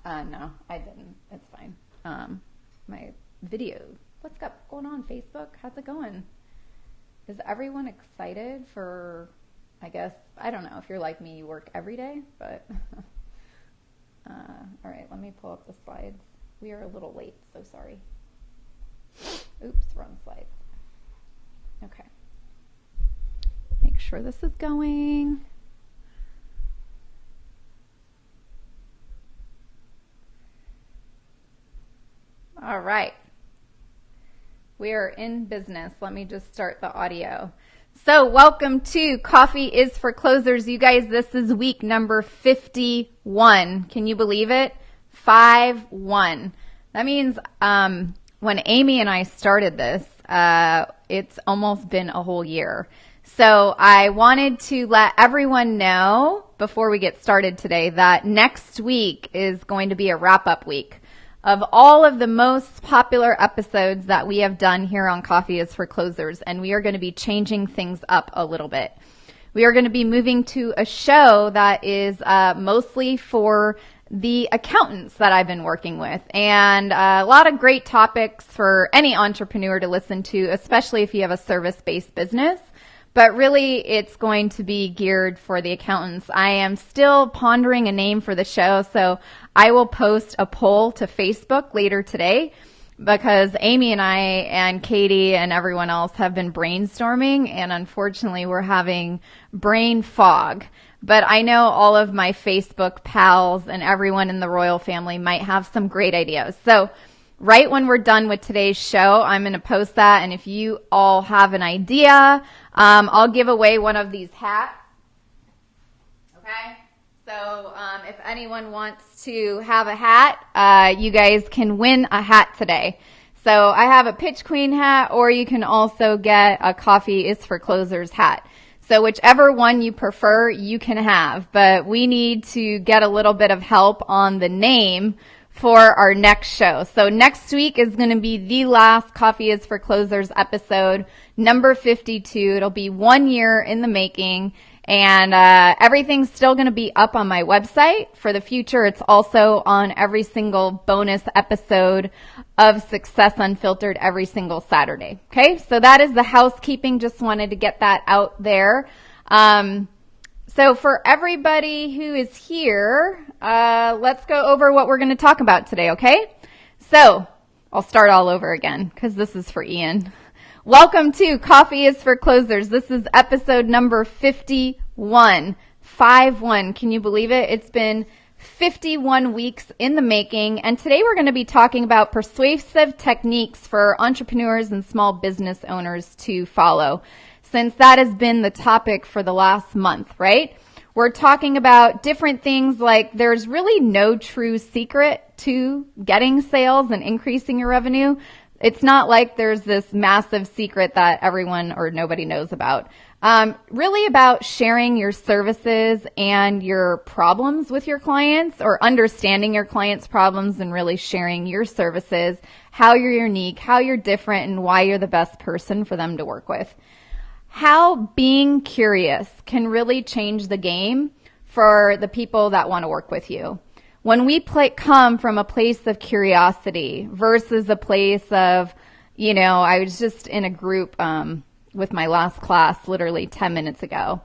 No, I didn't. It's fine. My video. What's going on, Facebook? How's it going? Is everyone excited for, I guess, I don't know if you're like me, you work every day, but all right, let me pull up the slides. We are a little late, so sorry. Oops, wrong slides. Okay. Make sure this is going. All right. We are in business. Let me just start the audio. So welcome to Coffee is for Closers. You guys, this is week number 51. Can you believe it? 5-1. That means when Amy and I started this, it's almost been a whole year. So I wanted to let everyone know before we get started today that next week is going to be a wrap-up week of all of the most popular episodes that we have done here on Coffee is for Closers, and we are going to be changing things up a little bit. We are going to be moving to a show that is mostly for the accountants that I've been working with, and a lot of great topics for any entrepreneur to listen to, especially if you have a service-based business. But really, it's going to be geared for the accountants. I am still pondering a name for the show, so I will post a poll to Facebook later today because Amy and I and Katie and everyone else have been brainstorming, and unfortunately, we're having brain fog. But I know all of my Facebook pals and everyone in the royal family might have some great ideas. So right when we're done with today's show, I'm going to post that. And if you all have an idea, I'll give away one of these hats. Okay? So if anyone wants to have a hat, you guys can win a hat today. So I have a Pitch Queen hat, or you can also get a Coffee is for Closers hat. So whichever one you prefer, you can have. But we need to get a little bit of help on the name for our next show. So next week is going to be the last Coffee is for Closers episode, number 52. It'll be 1 year in the making, and everything's still going to be up on my website. For the future, it's also on every single bonus episode of Success Unfiltered every single Saturday. Okay, so that is the housekeeping. Just wanted to get that out there. So for everybody who is here, let's go over what we're going to talk about today, okay? So I'll start all over again because this is for Ian. Welcome to Coffee is for Closers. This is episode number 51, 5-1. Can you believe it? It's been 51 weeks in the making, and today we're going to be talking about persuasive techniques for entrepreneurs and small business owners to follow, since that has been the topic for the last month, right? We're talking about different things like there's really no true secret to getting sales and increasing your revenue. It's not like there's this massive secret that everyone or nobody knows about. Really about sharing your services and your problems with your clients, or understanding your clients' problems and really sharing your services, how you're unique, how you're different, and why you're the best person for them to work with. How being curious can really change the game for the people that want to work with you. When we come from a place of curiosity versus a place of, I was just in a group with my last class literally 10 minutes ago.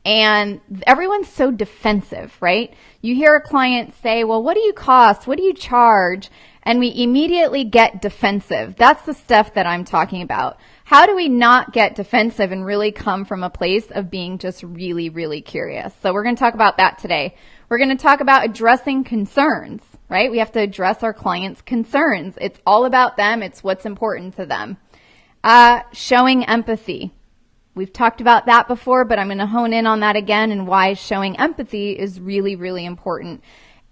And everyone's so defensive, right? You hear a client say, well, what do you cost? What do you charge? And we immediately get defensive. That's the stuff that I'm talking about. How do we not get defensive and really come from a place of being just really, really curious? So we're going to talk about that today. We're going to talk about addressing concerns, right? We have to address our clients' concerns. It's all about them. It's what's important to them. Showing empathy. We've talked about that before, but I'm going to hone in on that again and why showing empathy is really, really important.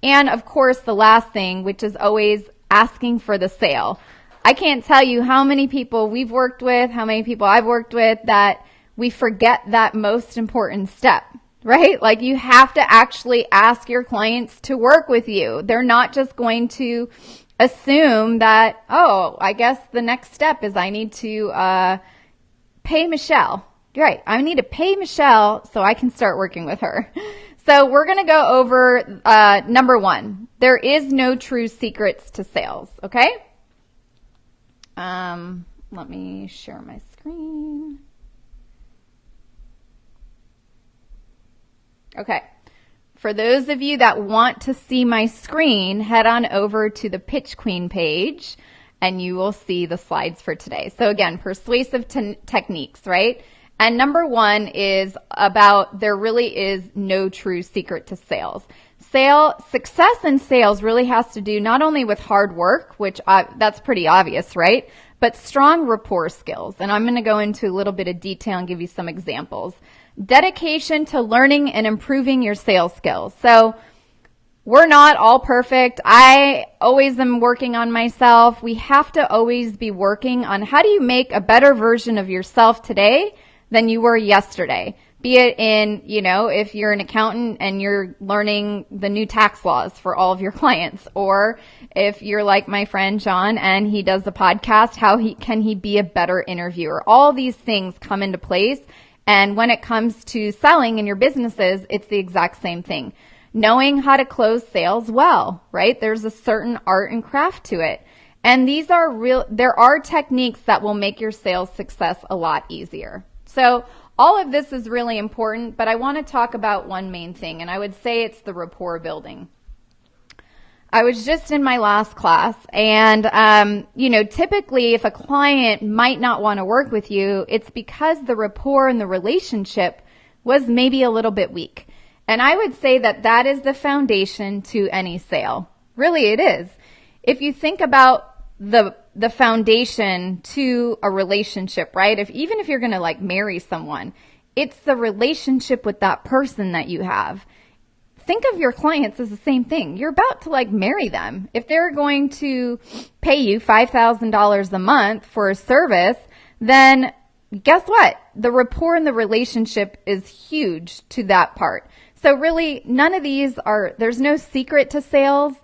And of course, the last thing, which is always asking for the sale. I can't tell you how many people we've worked with, how many people I've worked with, that we forget that most important step, right? Like, you have to actually ask your clients to work with you. They're not just going to assume that, oh, I guess the next step is I need to pay Michelle. Right. I need to pay Michelle so I can start working with her. So we're going to go over number one. There is no true secrets to sales, okay? Let me share my screen. Okay. For those of you that want to see my screen, head on over to the Pitch Queen page and you will see the slides for today. So again, persuasive techniques, right? And number one is about there really is no true secret to sales. Success in sales really has to do not only with hard work, which that's pretty obvious, right? But strong rapport skills. And I'm going to go into a little bit of detail and give you some examples. Dedication to learning and improving your sales skills. So we're not all perfect. I always am working on myself. We have to always be working on how do you make a better version of yourself today than you were yesterday. Be it in, if you're an accountant and you're learning the new tax laws for all of your clients, or if you're like my friend John and he does the podcast, can he be a better interviewer? All these things come into place. And when it comes to selling in your businesses, it's the exact same thing. Knowing how to close sales well, right? There's a certain art and craft to it. And there are techniques that will make your sales success a lot easier. So all of this is really important, but I want to talk about one main thing, and I would say it's the rapport building. I was just in my last class, and, typically if a client might not want to work with you, it's because the rapport and the relationship was maybe a little bit weak. And I would say that is the foundation to any sale. Really, it is. If you think about the foundation to a relationship, right? Even if you're going to marry someone, it's the relationship with that person that you have. Think of your clients as the same thing. You're about to marry them. If they're going to pay you $5,000 a month for a service, then guess what? The rapport and the relationship is huge to that part. So really, none of these there's no secret to sales.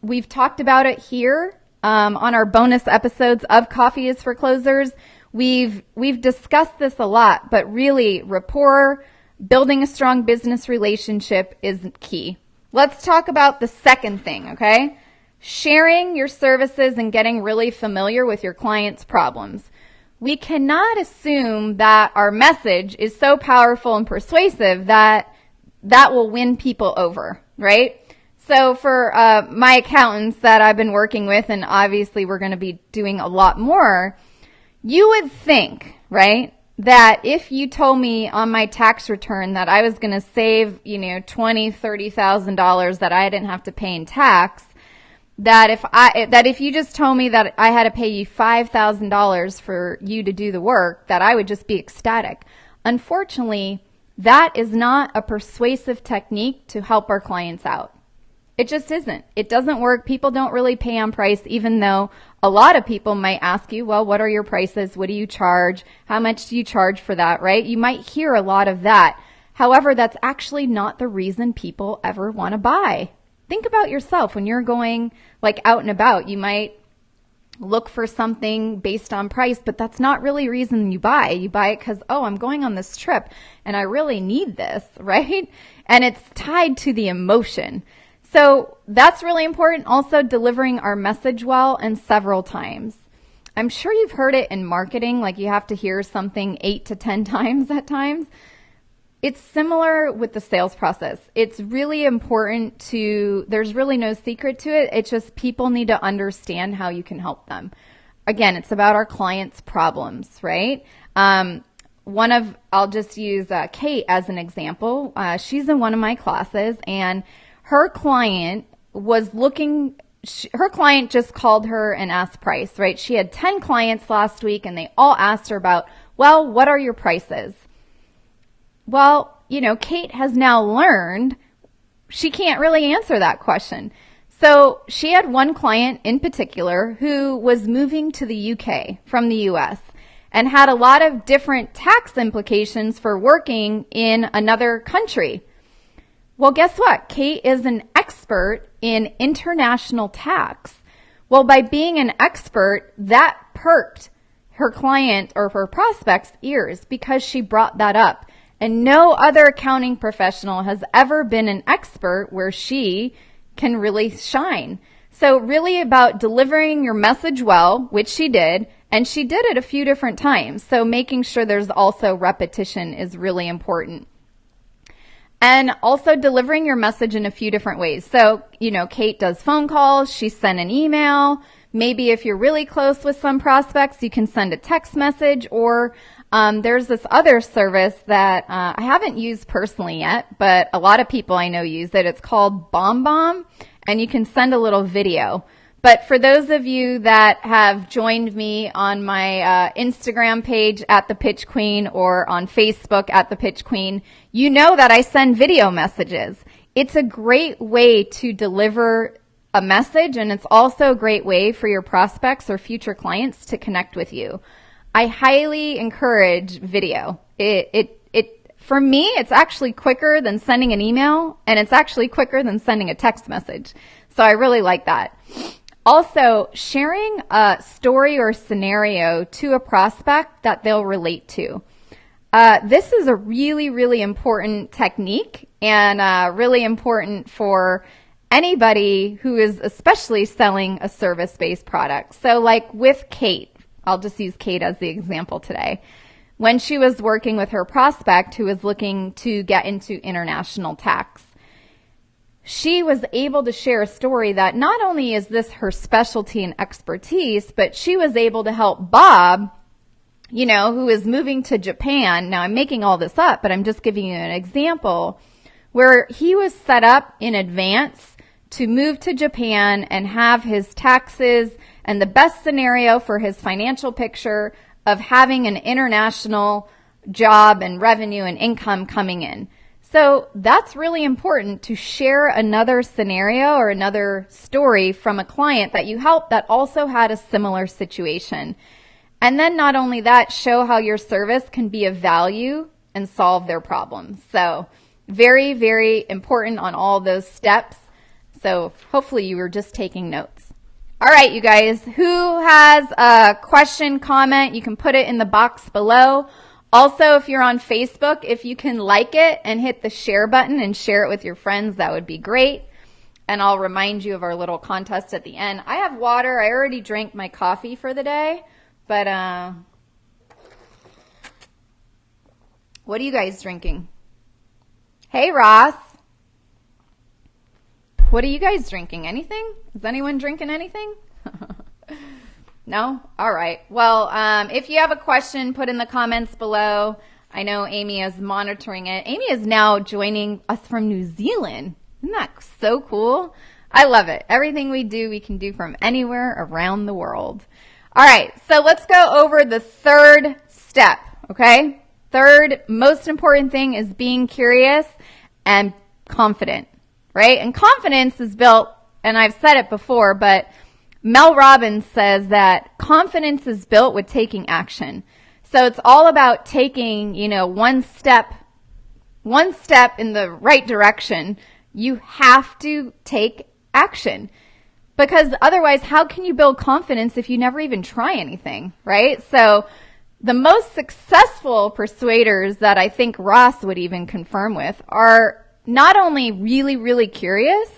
We've talked about it here on our bonus episodes of Coffee is for Closers. We've discussed this a lot, but really rapport, building a strong business relationship is key. Let's talk about the second thing, okay? Sharing your services and getting really familiar with your clients' problems. We cannot assume that our message is so powerful and persuasive that will win people over, right? So for my accountants that I've been working with, and obviously we're going to be doing a lot more, you would think, right, that if you told me on my tax return that I was going to save, $20,000, $30,000 that I didn't have to pay in tax, that if you just told me that I had to pay you $5,000 for you to do the work, that I would just be ecstatic. Unfortunately, that is not a persuasive technique to help our clients out. It just isn't. It doesn't work. People don't really pay on price, even though a lot of people might ask you, well, what are your prices? What do you charge? How much do you charge for that, right? You might hear a lot of that. However, that's actually not the reason people ever want to buy. Think about yourself when you're going out and about. You might look for something based on price, but that's not really the reason you buy. You buy it because, I'm going on this trip and I really need this, right? And it's tied to the emotion. So that's really important. Also, delivering our message well and several times. I'm sure you've heard it in marketing, you have to hear something 8 to 10 times at times. It's similar with the sales process. It's really important there's really no secret to it. It's just people need to understand how you can help them. Again, it's about our clients' problems, right? I'll just use Kate as an example. She's in one of my classes, and her client just called her and asked price, right? She had 10 clients last week and they all asked her about, well, what are your prices? Well, Kate has now learned she can't really answer that question. So she had one client in particular who was moving to the UK from the US and had a lot of different tax implications for working in another country. Well, guess what? Kate is an expert in international tax. Well, by being an expert, that perked her client or her prospect's ears because she brought that up. And no other accounting professional has ever been an expert where she can really shine. So really about delivering your message well, which she did, and she did it a few different times. So making sure there's also repetition is really important. And also delivering your message in a few different ways. So, Kate does phone calls, she sent an email. Maybe if you're really close with some prospects, you can send a text message, or there's this other service that I haven't used personally yet, but a lot of people I know use it. It's called BombBomb, and you can send a little video. But for those of you that have joined me on my Instagram page at The Pitch Queen or on Facebook at The Pitch Queen, you know that I send video messages. It's a great way to deliver a message, and it's also a great way for your prospects or future clients to connect with you. I highly encourage video. For me, it's actually quicker than sending an email, and it's actually quicker than sending a text message. So I really like that. Also, sharing a story or scenario to a prospect that they'll relate to. This is a really, really important technique, and really important for anybody who is especially selling a service-based product. So like with Kate, I'll just use Kate as the example today. When she was working with her prospect who was looking to get into international tax, she was able to share a story that not only is this her specialty and expertise, but she was able to help Bob, who is moving to Japan. Now I'm making all this up, but I'm just giving you an example where he was set up in advance to move to Japan and have his taxes and the best scenario for his financial picture of having an international job and revenue and income coming in. So that's really important, to share another scenario or another story from a client that you helped that also had a similar situation. And then not only that, show how your service can be of value and solve their problems. So very, very important on all those steps. So hopefully you were just taking notes. All right, you guys, who has a question, comment, you can put it in the box below. Also, if you're on Facebook, if you can like it and hit the share button and share it with your friends, that would be great. And I'll remind you of our little contest at the end. I have water. I already drank my coffee for the day, but what are you guys drinking? Hey, Ross. What are you guys drinking? Anything? Is anyone drinking anything? No? All right. Well, if you have a question, put in the comments below. I know Amy is monitoring it. Amy is now joining us from New Zealand. Isn't that so cool? I love it. Everything we do, we can do from anywhere around the world. All right. So let's go over the third step. Okay? Third most important thing is being curious and confident, right? And confidence is built, and I've said it before, but Mel Robbins says that confidence is built with taking action. So it's all about taking, one step in the right direction. You have to take action, because otherwise, how can you build confidence if you never even try anything, right? So the most successful persuaders that I think Ross would even confirm with are not only really, really curious,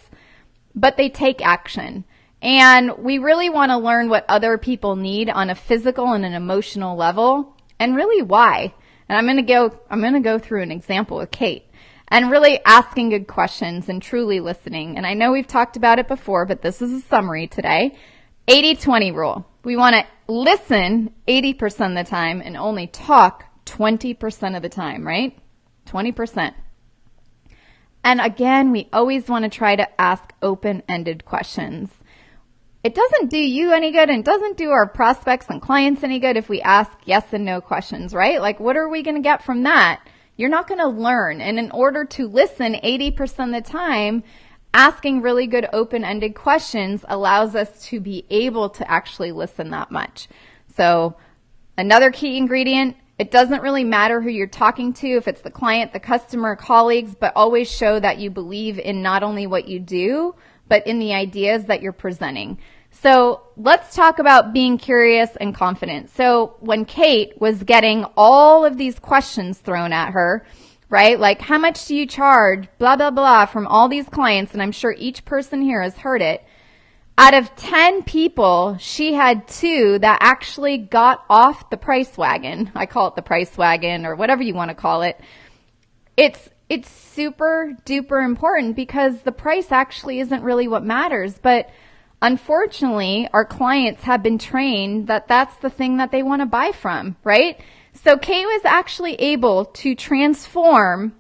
but they take action. And we really want to learn what other people need on a physical and an emotional level, and really why. And I'm going to go through an example with Kate, and really asking good questions and truly listening. And I know we've talked about it before, but this is a summary today. 80-20 rule. We want to listen 80% of the time and only talk 20% of the time, right? 20%. And again, we always want to try to ask open-ended questions. It doesn't do you any good, and it doesn't do our prospects and clients any good if we ask yes and no questions, right? Like, what are we going to get from that? You're not going to learn. And in order to listen 80% of the time, asking really good open-ended questions allows us to be able to actually listen that much. So another key ingredient, it doesn't really matter who you're talking to, if it's the client, the customer, colleagues, but always show that you believe in not only what you do, but in the ideas that you're presenting. So let's talk about being curious and confident. So when Kate was getting all of these questions thrown at her, right? Like, how much do you charge? Blah, blah, blah, from all these clients. And I'm sure each person here has heard it. Out of 10 people, she had 2 that actually got off the price wagon. I call it the price wagon or whatever you want to call it. It's super duper important because the price actually isn't really what matters. But unfortunately, our clients have been trained that that's the thing that they want to buy from, right? So Kate was actually able to transform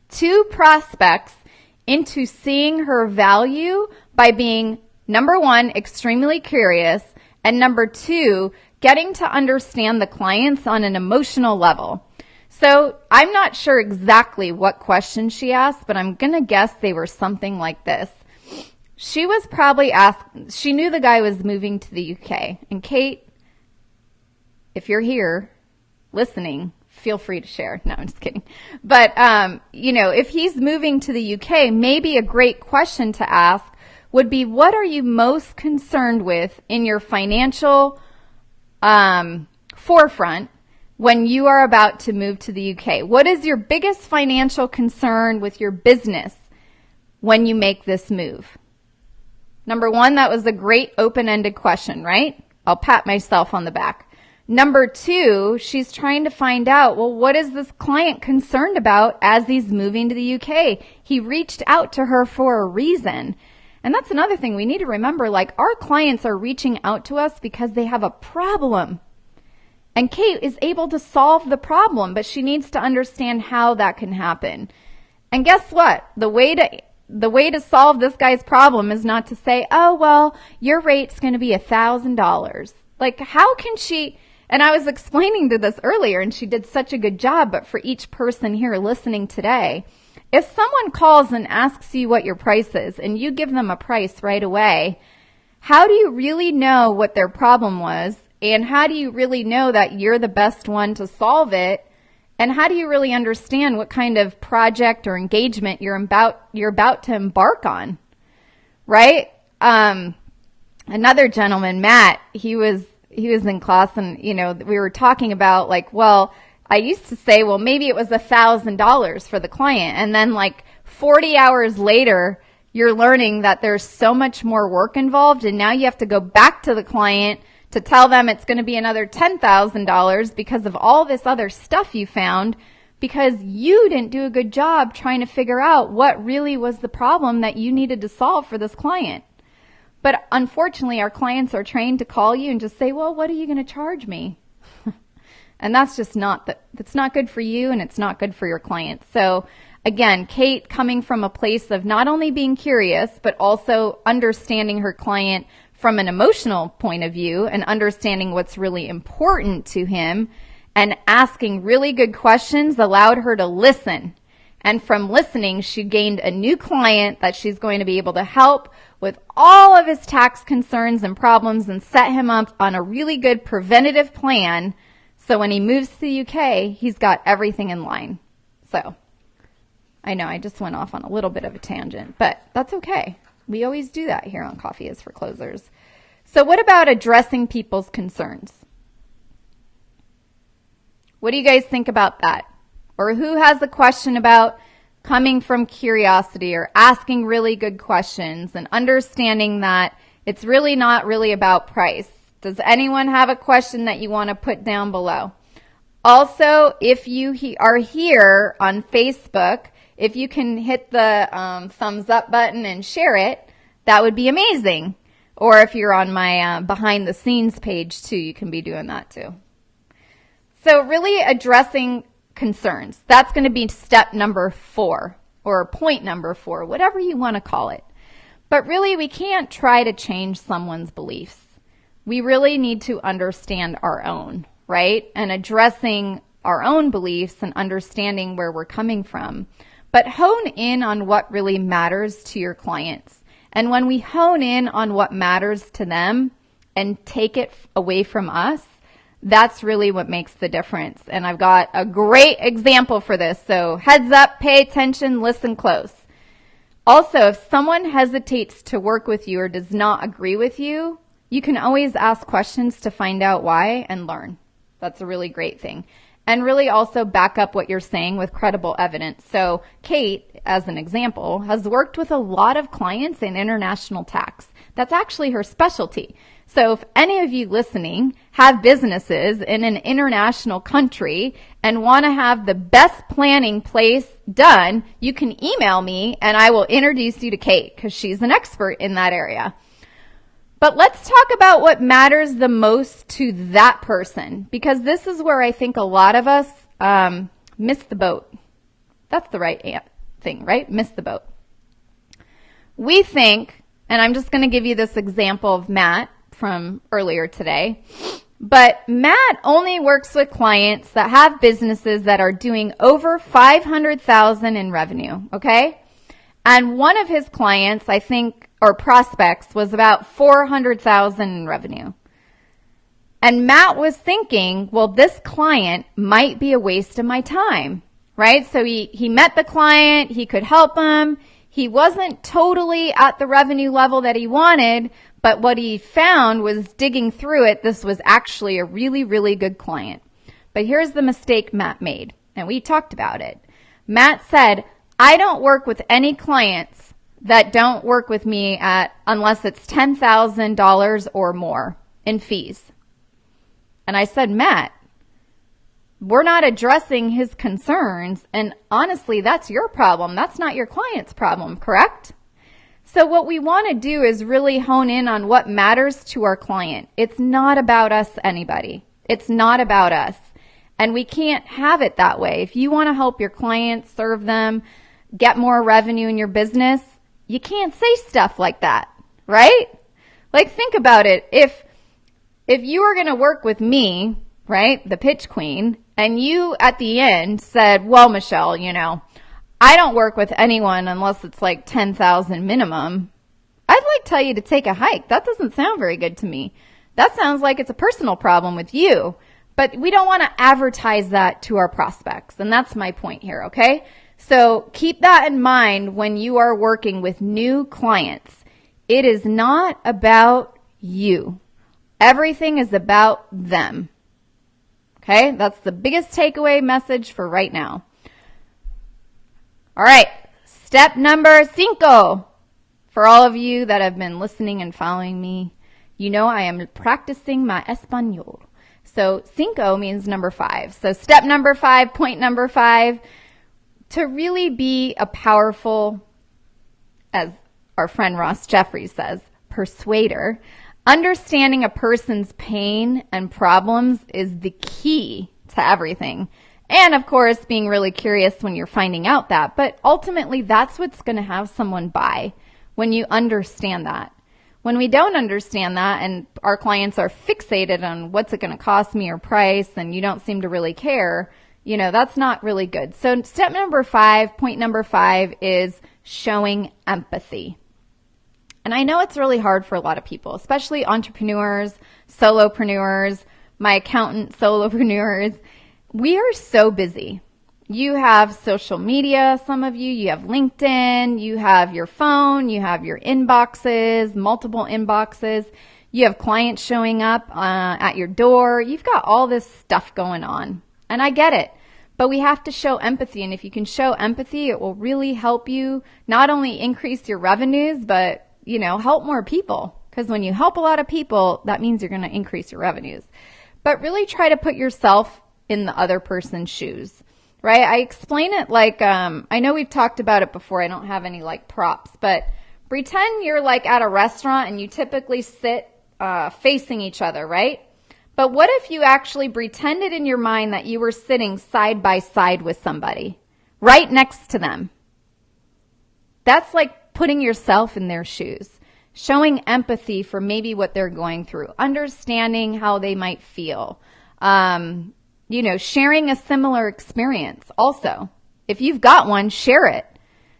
2 prospects into seeing her value by being, number 1, extremely curious, and number 2, getting to understand the clients on an emotional level. So I'm not sure exactly what questions she asked, but I'm going to guess they were something like this. She was probably asked, she knew the guy was moving to the UK. And Kate, if you're here listening, feel free to share. No, I'm just kidding. But, if he's moving to the UK, maybe a great question to ask would be, what are you most concerned with in your financial forefront when you are about to move to the UK? What is your biggest financial concern with your business when you make this move? Number 1, that was a great open-ended question, right? I'll pat myself on the back. Number 2, she's trying to find out, well, what is this client concerned about as he's moving to the UK? He reached out to her for a reason. And that's another thing we need to remember, like, our clients are reaching out to us because they have a problem. And Kate is able to solve the problem, but she needs to understand how that can happen. And guess what? The way to solve this guy's problem is not to say, oh, well, your rate's going to be $1,000. Like, how can she, and I was explaining to this earlier, and she did such a good job, but for each person here listening today, if someone calls and asks you what your price is, and you give them a price right away, how do you really know what their problem was? And how do you really know that you're the best one to solve it? And how do you really understand what kind of project or engagement you're about to embark on, right? Another gentleman, Matt, he was in class, and we were talking about, like, well, I used to say, well, maybe it was $1,000 for the client, and then like 40 hours later, you're learning that there's so much more work involved, and now you have to go back to the client to tell them it's going to be another $10,000 because of all this other stuff you found, because you didn't do a good job trying to figure out what really was the problem that you needed to solve for this client. But unfortunately, our clients are trained to call you and just say, well, what are you going to charge me? And that's just that's not good for you, and it's not good for your clients. So again, Kate, coming from a place of not only being curious, but also understanding her client from an emotional point of view and understanding what's really important to him, and asking really good questions allowed her to listen. And from listening, she gained a new client that she's going to be able to help with all of his tax concerns and problems and set him up on a really good preventative plan. So when he moves to the UK, he's got everything in line. So I know I just went off on a little bit of a tangent, but that's okay. We always do that here on Coffee is for Closers. So what about addressing people's concerns? What do you guys think about that? Or who has a question about coming from curiosity or asking really good questions and understanding that it's really not really about price? Does anyone have a question that you want to put down below? Also, if you are here on Facebook, if you can hit the thumbs up button and share it, that would be amazing. Or if you're on my behind the scenes page too, you can be doing that too. So really addressing concerns. That's going to be step number 4 or point number 4, whatever you want to call it. But really, we can't try to change someone's beliefs. We really need to understand our own, right? And addressing our own beliefs and understanding where we're coming from. But hone in on what really matters to your clients. And when we hone in on what matters to them and take it away from us, that's really what makes the difference. And I've got a great example for this. So heads up, pay attention, listen close. Also, if someone hesitates to work with you or does not agree with you, you can always ask questions to find out why and learn. That's a really great thing. and really also back up what you're saying with credible evidence. So Kate, as an example, has worked with a lot of clients in international tax. That's actually her specialty. So if any of you listening have businesses in an international country and want to have the best planning place done, you can email me and I will introduce you to Kate because she's an expert in that area. But let's talk about what matters the most to that person, because this is where I think a lot of us miss the boat. That's the right thing, right? Miss the boat. We think, and I'm just going to give you this example of Matt from earlier today, but Matt only works with clients that have businesses that are doing over $500,000 in revenue, okay? And one of his clients, I think, or prospects, was about $400,000 in revenue. And Matt was thinking, well, this client might be a waste of my time, right? So he met the client, he could help him. He wasn't totally at the revenue level that he wanted, but what he found was digging through it, this was actually a really, really good client. But here's the mistake Matt made, and we talked about it. Matt said, I don't work with any clients that don't work with me unless it's $10,000 or more in fees. And I said, Matt, we're not addressing his concerns, and honestly, that's your problem. That's not your client's problem, correct? So what we want to do is really hone in on what matters to our client. It's not about us, anybody. It's not about us. And we can't have it that way. If you want to help your clients, serve them, get more revenue in your business, you can't say stuff like that, right? Like, think about it. If you were going to work with me, right, the pitch queen, and you at the end said, well, Michelle, I don't work with anyone unless it's like 10,000 minimum, I'd like to tell you to take a hike. That doesn't sound very good to me. That sounds like it's a personal problem with you. But we don't want to advertise that to our prospects. And that's my point here, okay? So keep that in mind when you are working with new clients. It is not about you. Everything is about them. Okay? That's the biggest takeaway message for right now. All right. Step number 5. For all of you that have been listening and following me, you know I am practicing my Espanol. So 5 means number 5. So step number 5, point number 5, to really be a powerful, as our friend Ross Jeffries says, persuader, understanding a person's pain and problems is the key to everything. And of course, being really curious when you're finding out that. But ultimately, that's what's going to have someone buy when you understand that. When we don't understand that and our clients are fixated on what's it going to cost me or price, and you don't seem to really care, that's not really good. So step number 5, point number 5 is showing empathy. And I know it's really hard for a lot of people, especially entrepreneurs, solopreneurs, my accountant solopreneurs. We are so busy. You have social media, some of you have LinkedIn, you have your phone, you have your inboxes, multiple inboxes, you have clients showing up at your door. You've got all this stuff going on. And I get it. But we have to show empathy. And if you can show empathy, it will really help you not only increase your revenues, but, help more people. Because when you help a lot of people, that means you're going to increase your revenues. But really try to put yourself in the other person's shoes, right? I explain it like, I know we've talked about it before. I don't have any props, but pretend you're at a restaurant and you typically sit facing each other, right? But what if you actually pretended in your mind that you were sitting side by side with somebody, right next to them? That's like putting yourself in their shoes, showing empathy for maybe what they're going through, understanding how they might feel, sharing a similar experience also. If you've got one, share it.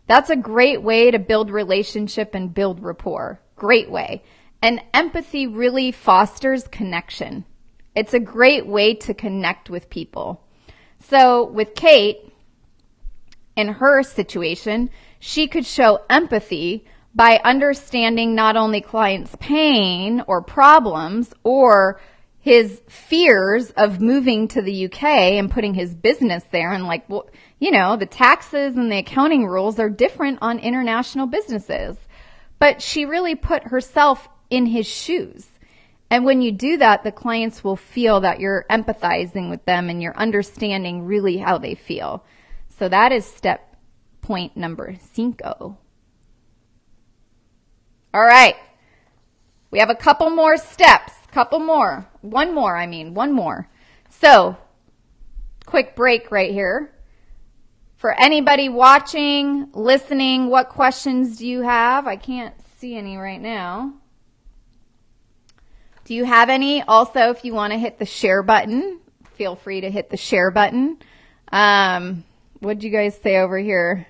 That's a great way to build relationship and build rapport. Great way. And empathy really fosters connection. It's a great way to connect with people. So with Kate, in her situation, she could show empathy by understanding not only clients' pain or problems or his fears of moving to the UK and putting his business there, and like, well, you know, the taxes and the accounting rules are different on international businesses. But she really put herself in his shoes. And when you do that, the clients will feel that you're empathizing with them and you're understanding really how they feel. So that is step point number 5. All right. We have a couple more steps. One more. So, quick break right here. For anybody watching, listening, what questions do you have? I can't see any right now. Do you have any? Also, if you want to hit the share button, feel free to hit the share button. What'd you guys say over here?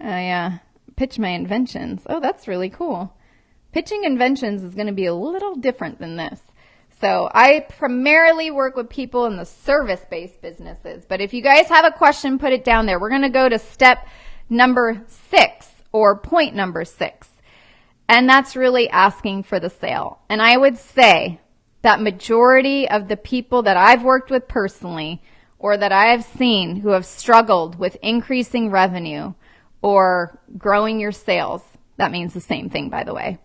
Yeah, pitch my inventions. Oh, that's really cool. Pitching inventions is going to be a little different than this. So I primarily work with people in the service-based businesses. But if you guys have a question, put it down there. We're going to go to step number 6, or point number 6. And that's really asking for the sale. And I would say that majority of the people that I've worked with personally, or that I have seen who have struggled with increasing revenue or growing your sales, that means the same thing, by the way.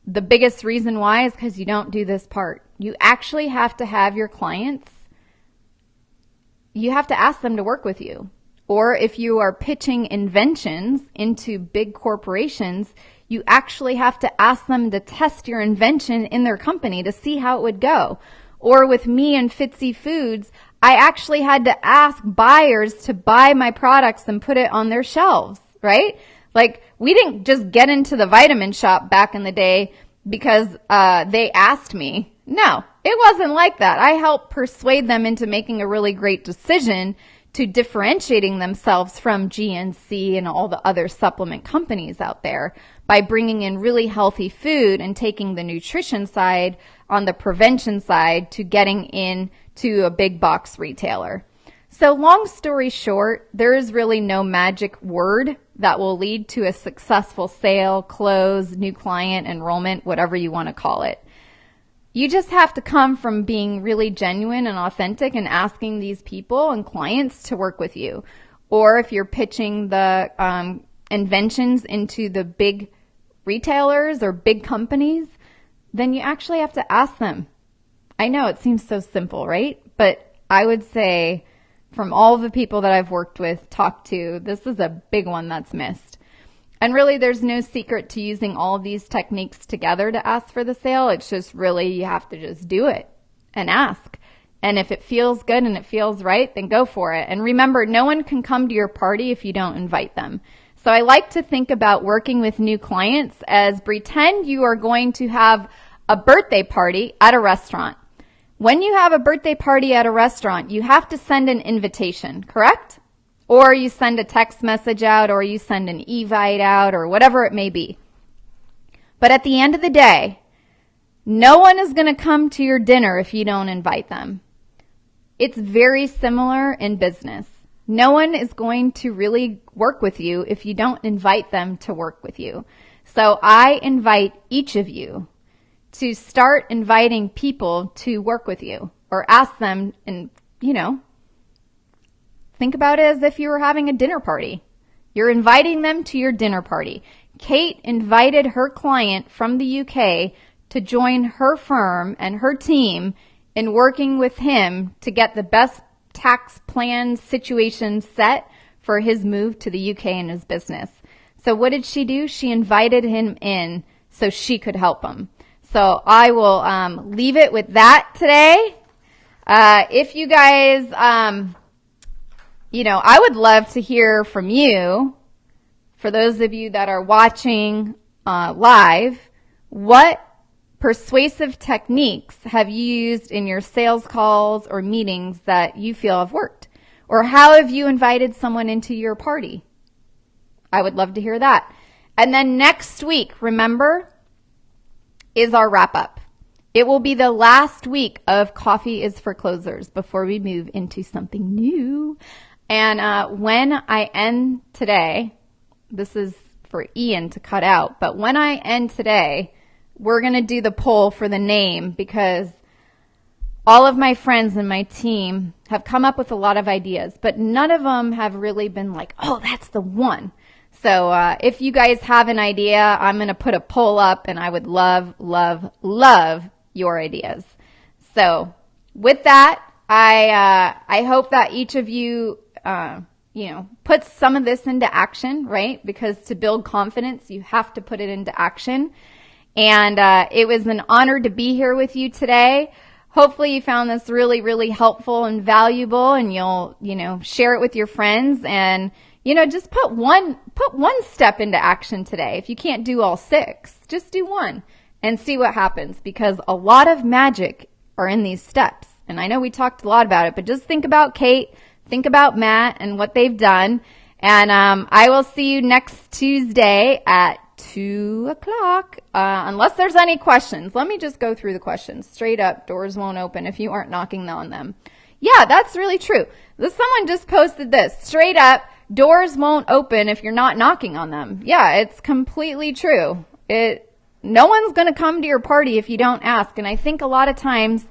The biggest reason why is because you don't do this part. You actually have to have your clients, you have to ask them to work with you. Or if you are pitching inventions into big corporations, you actually have to ask them to test your invention in their company to see how it would go. Or with me and Fitzy Foods, I actually had to ask buyers to buy my products and put it on their shelves, right? Like, we didn't just get into the vitamin shop back in the day because they asked me. No, it wasn't like that. I helped persuade them into making a really great decision to differentiating themselves from GNC and all the other supplement companies out there by bringing in really healthy food and taking the nutrition side on the prevention side to getting into a big box retailer. So long story short, there is really no magic word that will lead to a successful sale, close, new client, enrollment, whatever you want to call it. You just have to come from being really genuine and authentic and asking these people and clients to work with you. Or if you're pitching the inventions into the big retailers or big companies, then you actually have to ask them. I know it seems so simple, right? But I would say from all the people that I've worked with, talked to, this is a big one that's missed. And really, there's no secret to using all of these techniques together to ask for the sale. It's just really, you have to just do it and ask. And if it feels good and it feels right, then go for it. And remember, no one can come to your party if you don't invite them. So I like to think about working with new clients as pretend you are going to have a birthday party at a restaurant. When you have a birthday party at a restaurant, you have to send an invitation, correct? Or you send a text message out, or you send an evite out, or whatever it may be. But at the end of the day, no one is going to come to your dinner if you don't invite them. It's very similar in business. No one is going to really work with you if you don't invite them to work with you. So I invite each of you to start inviting people to work with you, or ask them, and, think about it as if you were having a dinner party. You're inviting them to your dinner party. Kate invited her client from the UK to join her firm and her team in working with him to get the best tax plan situation set for his move to the UK and his business. So what did she do? She invited him in so she could help him. So I will leave it with that today. If you guys, I would love to hear from you. For those of you that are watching live, what persuasive techniques have you used in your sales calls or meetings that you feel have worked? Or how have you invited someone into your party? I would love to hear that. And then next week, remember, is our wrap-up. It will be the last week of Coffee is for Closers before we move into something new. And when I end today, this is for Ian to cut out, but when I end today, we're going to do the poll for the name because all of my friends and my team have come up with a lot of ideas, but none of them have really been like, oh, that's the one. So if you guys have an idea, I'm going to put a poll up, and I would love, love, love your ideas. So with that, I hope that each of you, puts some of this into action, right? Because to build confidence, you have to put it into action. And it was an honor to be here with you today. Hopefully you found this really, really helpful and valuable, and you'll, share it with your friends, and, just put one step into action today. If you can't do all 6, just do one and see what happens, because a lot of magic are in these steps. And I know we talked a lot about it, but just think about Kate, think about Matt and what they've done. And I will see you next Tuesday at 2 o'clock, unless there's any questions. Let me just go through the questions. Straight up, doors won't open if you aren't knocking on them. Yeah, that's really true. Someone just posted this. Straight up, doors won't open if you're not knocking on them. Yeah, it's completely true. No one's going to come to your party if you don't ask. And I think a lot of times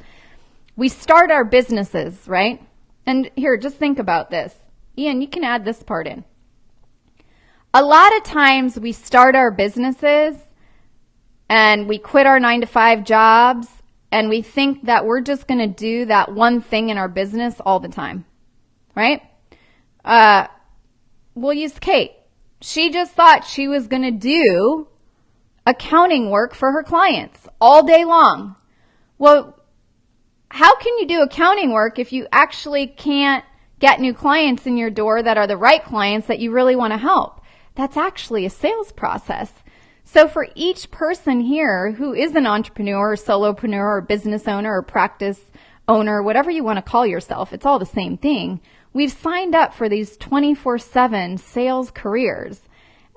we start our businesses, right? And here, just think about this. Ian, you can add this part in. A lot of times we start our businesses and we quit our 9-to-5 jobs, and we think that we're just going to do that one thing in our business all the time, right? We'll use Kate. She just thought she was going to do accounting work for her clients all day long. Well, how can you do accounting work if you actually can't get new clients in your door that are the right clients that you really want to help? That's actually a sales process. So for each person here who is an entrepreneur or solopreneur or business owner or practice owner, whatever you want to call yourself, it's all the same thing. We've signed up for these 24/7 sales careers.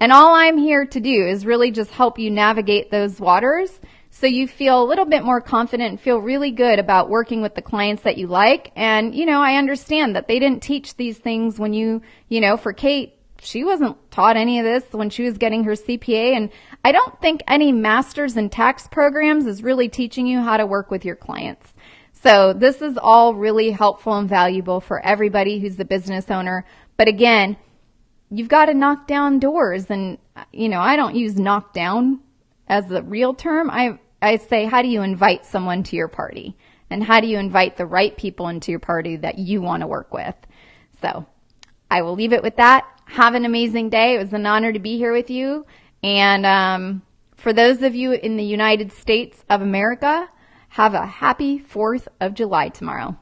And all I'm here to do is really just help you navigate those waters so you feel a little bit more confident and feel really good about working with the clients that you like. And, I understand that they didn't teach these things when for Kate, she wasn't taught any of this when she was getting her CPA. And I don't think any master's in tax programs is really teaching you how to work with your clients. So this is all really helpful and valuable for everybody who's the business owner. But again, you've got to knock down doors. And, I don't use knock down as the real term. I say, how do you invite someone to your party? And how do you invite the right people into your party that you want to work with? So I will leave it with that. Have an amazing day. It was an honor to be here with you. And for those of you in the United States of America, have a happy 4th of July tomorrow.